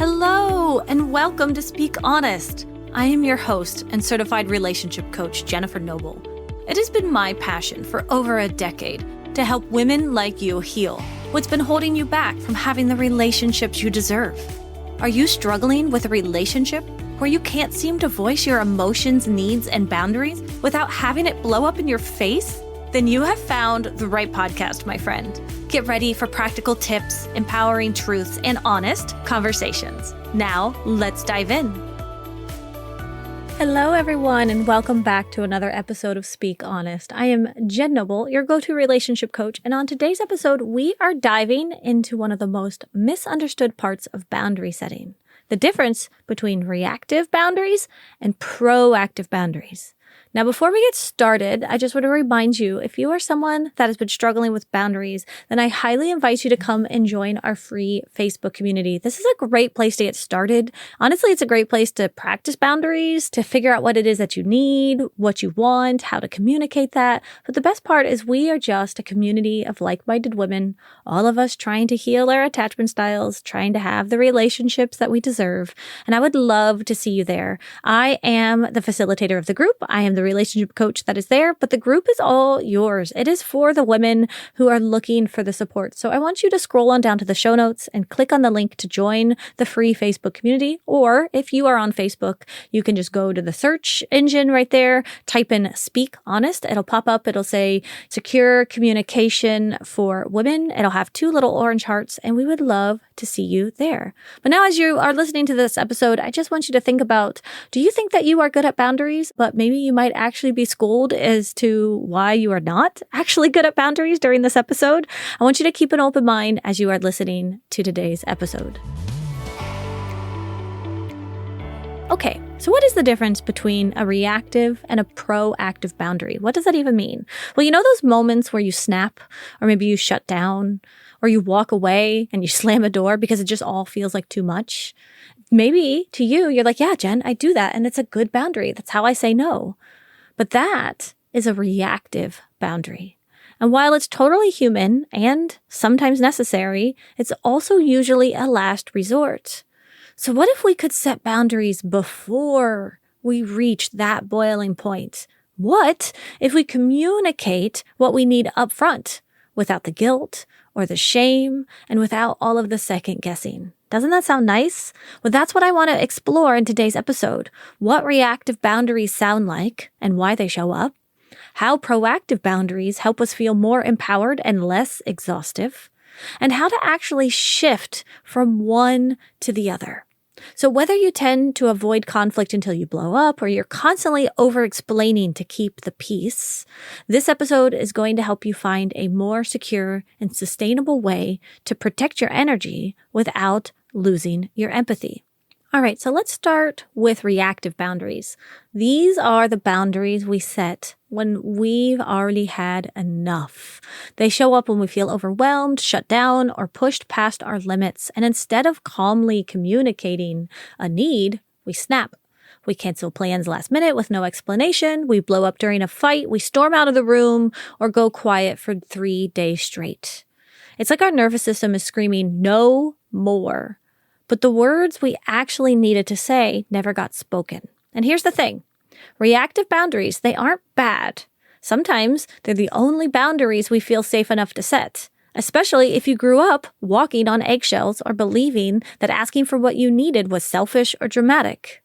Hello, and welcome to Speak Honest. I am your host and certified relationship coach, Jennifer Noble. It has been my passion for over a decade to help women like you heal what's been holding you back from having the relationships you deserve. Are you struggling with a relationship where you can't seem to voice your emotions, needs, and boundaries without having it blow up in your face? Then you have found the right podcast, my friend. Get ready for practical tips, empowering truths, and honest conversations. Now, let's dive in. Hello, everyone, and welcome back to another episode of Speak Honest. I am Jen Noble, your go-to relationship coach, and on today's episode, we are diving into one of the most misunderstood parts of boundary setting, the difference between reactive boundaries and proactive boundaries. Now, before we get started, I just want to remind you, if you are someone that has been struggling with boundaries, then I highly invite you to come and join our free Facebook community. This is a great place to get started. Honestly, it's a great place to practice boundaries, to figure out what it is that you need, what you want, how to communicate that. But the best part is we are just a community of like-minded women, all of us trying to heal our attachment styles, trying to have the relationships that we deserve. And I would love to see you there. I am the facilitator of the group. I am the relationship coach that is there, but the group is all yours. It is for the women who are looking for the support. So I want you to scroll on down to the show notes and click on the link to join the free Facebook community. Or if you are on Facebook, you can just go to the search engine right there, type in Speak Honest. It'll pop up. It'll say Secure Communication for Women. It'll have two little orange hearts, and we would love to see you there. But now as you are listening to this episode, I just want you to think about, do you think that you are good at boundaries, but maybe you might actually be schooled as to why you are not actually good at boundaries during this episode? I want you to keep an open mind as you are listening to today's episode. Okay, so what is the difference between a reactive and a proactive boundary? What does that even mean? Well, you know those moments where you snap, or maybe you shut down, or you walk away and you slam a door because it just all feels like too much? Maybe to you, you're like, yeah, Jen, I do that, and it's a good boundary. That's how I say no. But that is a reactive boundary. And while it's totally human and sometimes necessary, it's also usually a last resort. So what if we could set boundaries before we reach that boiling point? What if we communicate what we need up front without the guilt or the shame and without all of the second guessing? Doesn't that sound nice? Well, that's what I want to explore in today's episode. What reactive boundaries sound like and why they show up. How proactive boundaries help us feel more empowered and less exhaustive. And how to actually shift from one to the other. So whether you tend to avoid conflict until you blow up or you're constantly over-explaining to keep the peace, this episode is going to help you find a more secure and sustainable way to protect your energy without losing your empathy. All right, so let's start with reactive boundaries. These are the boundaries we set when we've already had enough. They show up when we feel overwhelmed, shut down, or pushed past our limits. And instead of calmly communicating a need, we snap. We cancel plans last minute with no explanation. We blow up during a fight. We storm out of the room or go quiet for 3 days straight. It's like our nervous system is screaming, no more. But the words we actually needed to say never got spoken. And here's the thing. Reactive boundaries, they aren't bad. Sometimes they're the only boundaries we feel safe enough to set, especially if you grew up walking on eggshells or believing that asking for what you needed was selfish or dramatic.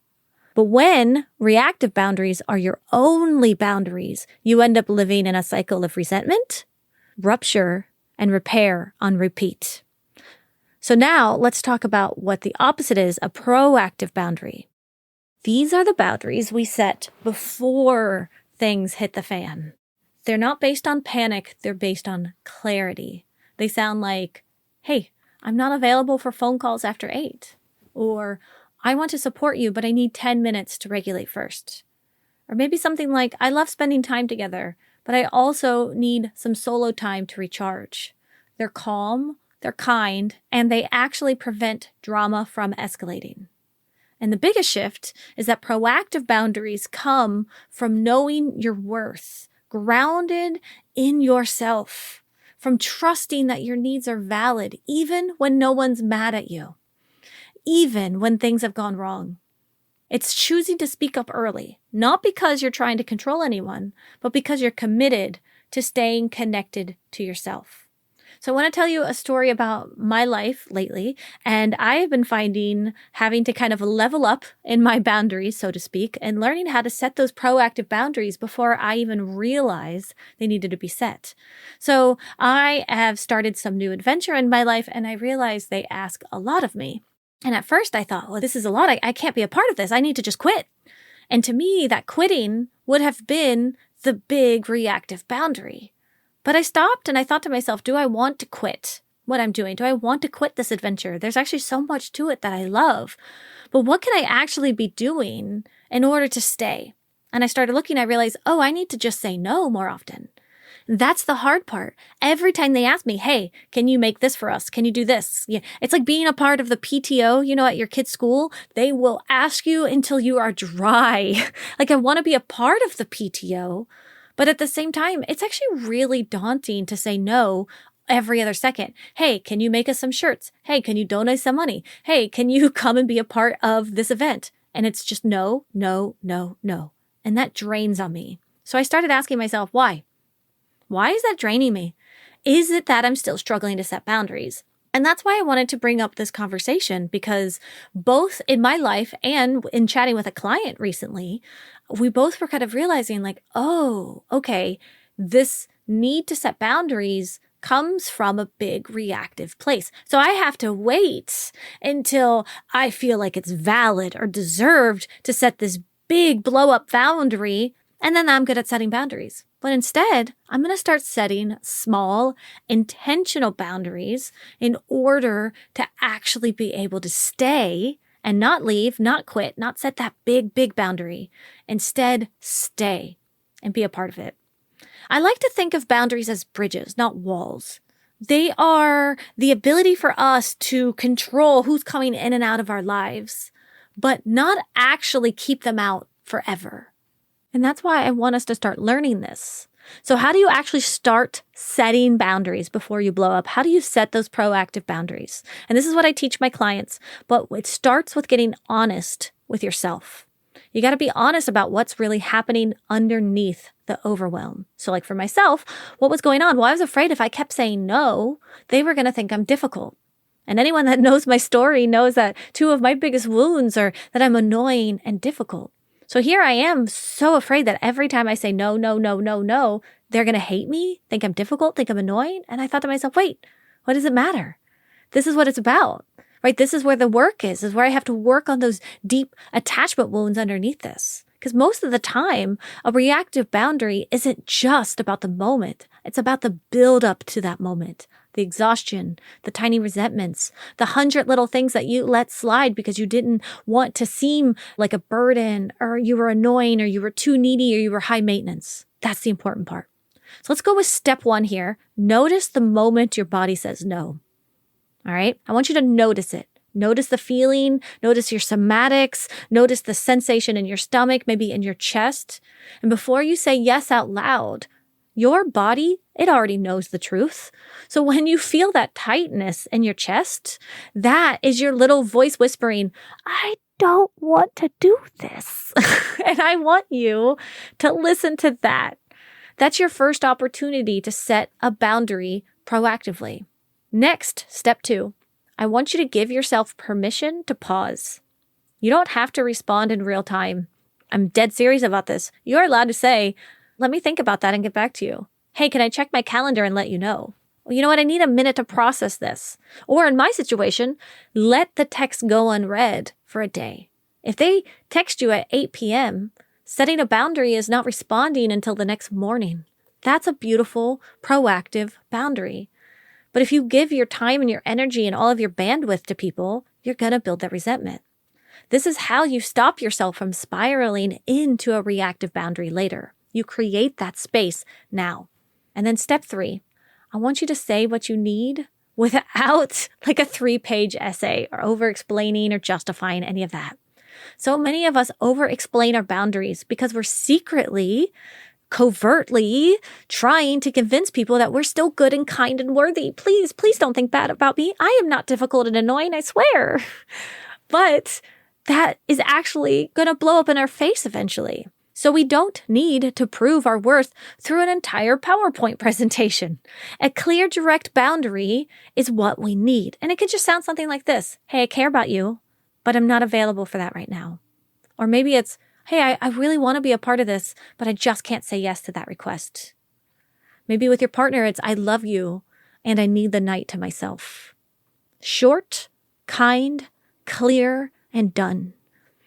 But when reactive boundaries are your only boundaries, you end up living in a cycle of resentment, rupture, and repair on repeat. So now let's talk about what the opposite is, a proactive boundary. These are the boundaries we set before things hit the fan. They're not based on panic, they're based on clarity. They sound like, hey, I'm not available for phone calls after 8. Or, I want to support you, but I need 10 minutes to regulate first. Or maybe something like, I love spending time together, but I also need some solo time to recharge. They're calm, they're kind, and they actually prevent drama from escalating. And the biggest shift is that proactive boundaries come from knowing your worth, grounded in yourself, from trusting that your needs are valid, even when no one's mad at you. even when things have gone wrong. It's choosing to speak up early, not because you're trying to control anyone, but because you're committed to staying connected to yourself. So I want to tell you a story about my life lately, and I have been finding having to kind of level up in my boundaries, so to speak, and learning how to set those proactive boundaries before I even realized they needed to be set. So I have started some new adventure in my life, and I realized they ask a lot of me. And at first I thought, well, this is a lot. I can't be a part of this. I need to just quit. And to me, that quitting would have been the big reactive boundary. But I stopped and I thought to myself, do I want to quit what I'm doing? Do I want to quit this adventure? There's actually so much to it that I love. But what can I actually be doing in order to stay? And I started looking, I realized, I need to just say no more often. That's the hard part. Every time they ask me, hey, can you make this for us? Can you do this? Yeah. It's like being a part of the PTO, at your kid's school. They will ask you until you are dry. Like, I want to be a part of the PTO. But at the same time, it's actually really daunting to say no every other second. Hey, can you make us some shirts? Hey, can you donate some money? Hey, can you come and be a part of this event? And it's just no, no, no, no. And that drains on me. So I started asking myself, why? Why is that draining me? Is it that I'm still struggling to set boundaries? And that's why I wanted to bring up this conversation, because both in my life and in chatting with a client recently, we both were kind of realizing like, okay, this need to set boundaries comes from a big reactive place. So I have to wait until I feel like it's valid or deserved to set this big blow up boundary. And then I'm good at setting boundaries. But instead, I'm going to start setting small, intentional boundaries in order to actually be able to stay and not leave, not quit, not set that big, big boundary. Instead, stay and be a part of it. I like to think of boundaries as bridges, not walls. They are the ability for us to control who's coming in and out of our lives, but not actually keep them out forever. And that's why I want us to start learning this. So how do you actually start setting boundaries before you blow up? How do you set those proactive boundaries? And this is what I teach my clients, but it starts with getting honest with yourself. You got to be honest about what's really happening underneath the overwhelm. So like for myself, what was going on? Well, I was afraid if I kept saying no, they were going to think I'm difficult. And anyone that knows my story knows that two of my biggest wounds are that I'm annoying and difficult. So here I am so afraid that every time I say no, no, no, no, no, they're going to hate me, think I'm difficult, think I'm annoying. And I thought to myself, wait, what does it matter? This is what it's about, right? This is where the work is where I have to work on those deep attachment wounds underneath this. Because most of the time, a reactive boundary isn't just about the moment. It's about the build up to that moment. The exhaustion, the tiny resentments, the 100 little things that you let slide because you didn't want to seem like a burden, or you were annoying, or you were too needy, or you were high maintenance. That's the important part. So let's go with step 1 here. Notice the moment your body says no. All right? I want you to notice it. Notice the feeling, notice your somatics, notice the sensation in your stomach, maybe in your chest. And before you say yes out loud, your body, it already knows the truth. So when you feel that tightness in your chest, that is your little voice whispering, I don't want to do this. And I want you to listen to that. That's your first opportunity to set a boundary proactively. Next, step 2, I want you to give yourself permission to pause. You don't have to respond in real time. I'm dead serious about this. You're allowed to say, let me think about that and get back to you. Hey, can I check my calendar and let you know? Well, you know what? I need a minute to process this. Or in my situation, let the text go unread for a day. If they text you at 8 p.m., setting a boundary is not responding until the next morning. That's a beautiful, proactive boundary. But if you give your time and your energy and all of your bandwidth to people, you're going to build that resentment. This is how you stop yourself from spiraling into a reactive boundary later. You create that space now. And then step 3, I want you to say what you need without like a 3-page essay or over-explaining or justifying any of that. So many of us over-explain our boundaries because we're secretly, covertly trying to convince people that we're still good and kind and worthy. Please don't think bad about me. I am not difficult and annoying, I swear. But that is actually going to blow up in our face eventually. So we don't need to prove our worth through an entire PowerPoint presentation. A clear, direct boundary is what we need. And it could just sound something like this. Hey, I care about you, but I'm not available for that right now. Or maybe it's, hey, I really want to be a part of this, but I just can't say yes to that request. Maybe with your partner, it's, I love you and I need the night to myself. Short, kind, clear, and done.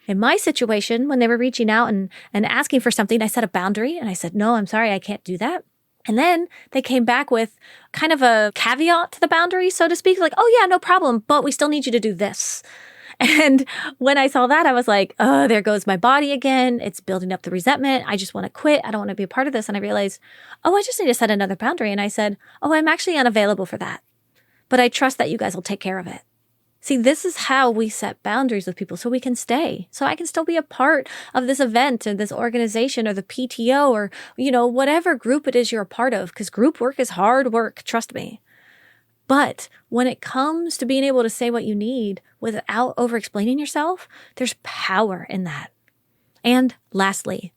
In my situation, when they were reaching out and asking for something, I set a boundary and I said, no, I'm sorry, I can't do that. And then they came back with kind of a caveat to the boundary, so to speak, like, oh yeah, no problem, but we still need you to do this. And when I saw that, I was like, oh, there goes my body again. It's building up the resentment. I just want to quit. I don't want to be a part of this. And I realized, oh, I just need to set another boundary. And I said, oh, I'm actually unavailable for that, but I trust that you guys will take care of it. See, this is how we set boundaries with people so we can stay. So I can still be a part of this event or this organization or the PTO or, whatever group it is you're a part of, because group work is hard work, trust me. But when it comes to being able to say what you need without over-explaining yourself, there's power in that. And lastly,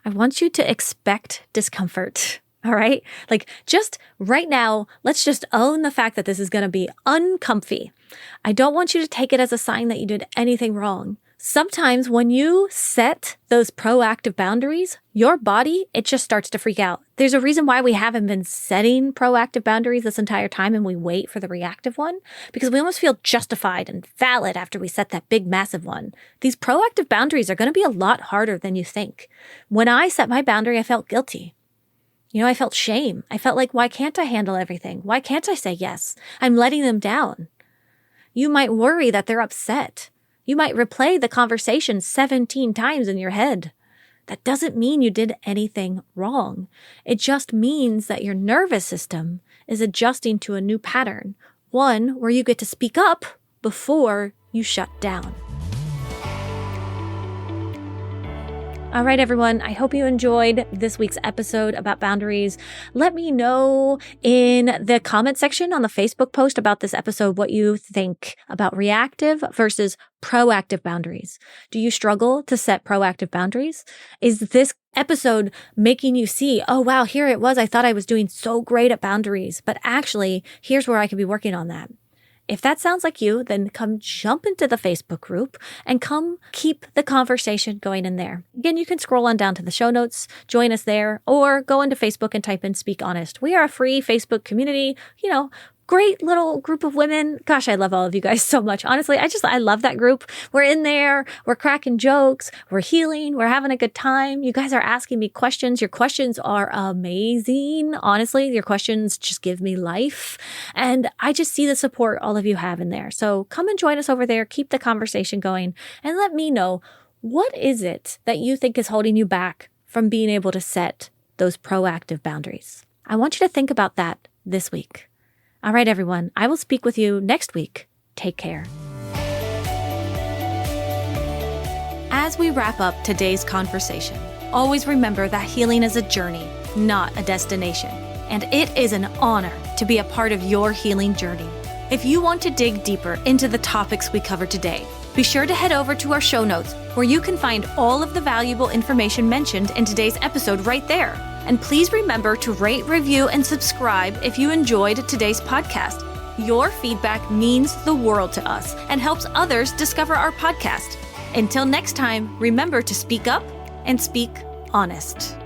I want you to expect discomfort. All right? Like just right now, let's just own the fact that this is going to be uncomfy. I don't want you to take it as a sign that you did anything wrong. Sometimes when you set those proactive boundaries, your body, it just starts to freak out. There's a reason why we haven't been setting proactive boundaries this entire time and we wait for the reactive one, because we almost feel justified and valid after we set that big, massive one. These proactive boundaries are going to be a lot harder than you think. When I set my boundary, I felt guilty. I felt shame. I felt like, why can't I handle everything? Why can't I say yes? I'm letting them down. You might worry that they're upset. You might replay the conversation 17 times in your head. That doesn't mean you did anything wrong. It just means that your nervous system is adjusting to a new pattern, one where you get to speak up before you shut down. All right, everyone. I hope you enjoyed this week's episode about boundaries. Let me know in the comment section on the Facebook post about this episode what you think about reactive versus proactive boundaries. Do you struggle to set proactive boundaries? Is this episode making you see, oh, wow, here it was. I thought I was doing so great at boundaries, but actually, here's where I could be working on that. If that sounds like you, then come jump into the Facebook group and come keep the conversation going in there. Again, you can scroll on down to the show notes, join us there, or go into Facebook and type in Speak Honest. We are a free Facebook community, great little group of women. Gosh, I love all of you guys so much. Honestly, I love that group. We're in there. We're cracking jokes. We're healing. We're having a good time. You guys are asking me questions. Your questions are amazing. Honestly, your questions just give me life. And I just see the support all of you have in there. So come and join us over there. Keep the conversation going and let me know, what is it that you think is holding you back from being able to set those proactive boundaries? I want you to think about that this week. All right, everyone, I will speak with you next week. Take care. As we wrap up today's conversation, always remember that healing is a journey, not a destination. And it is an honor to be a part of your healing journey. If you want to dig deeper into the topics we covered today, be sure to head over to our show notes where you can find all of the valuable information mentioned in today's episode right there. And please remember to rate, review, and subscribe if you enjoyed today's podcast. Your feedback means the world to us and helps others discover our podcast. Until next time, remember to speak up and speak honest.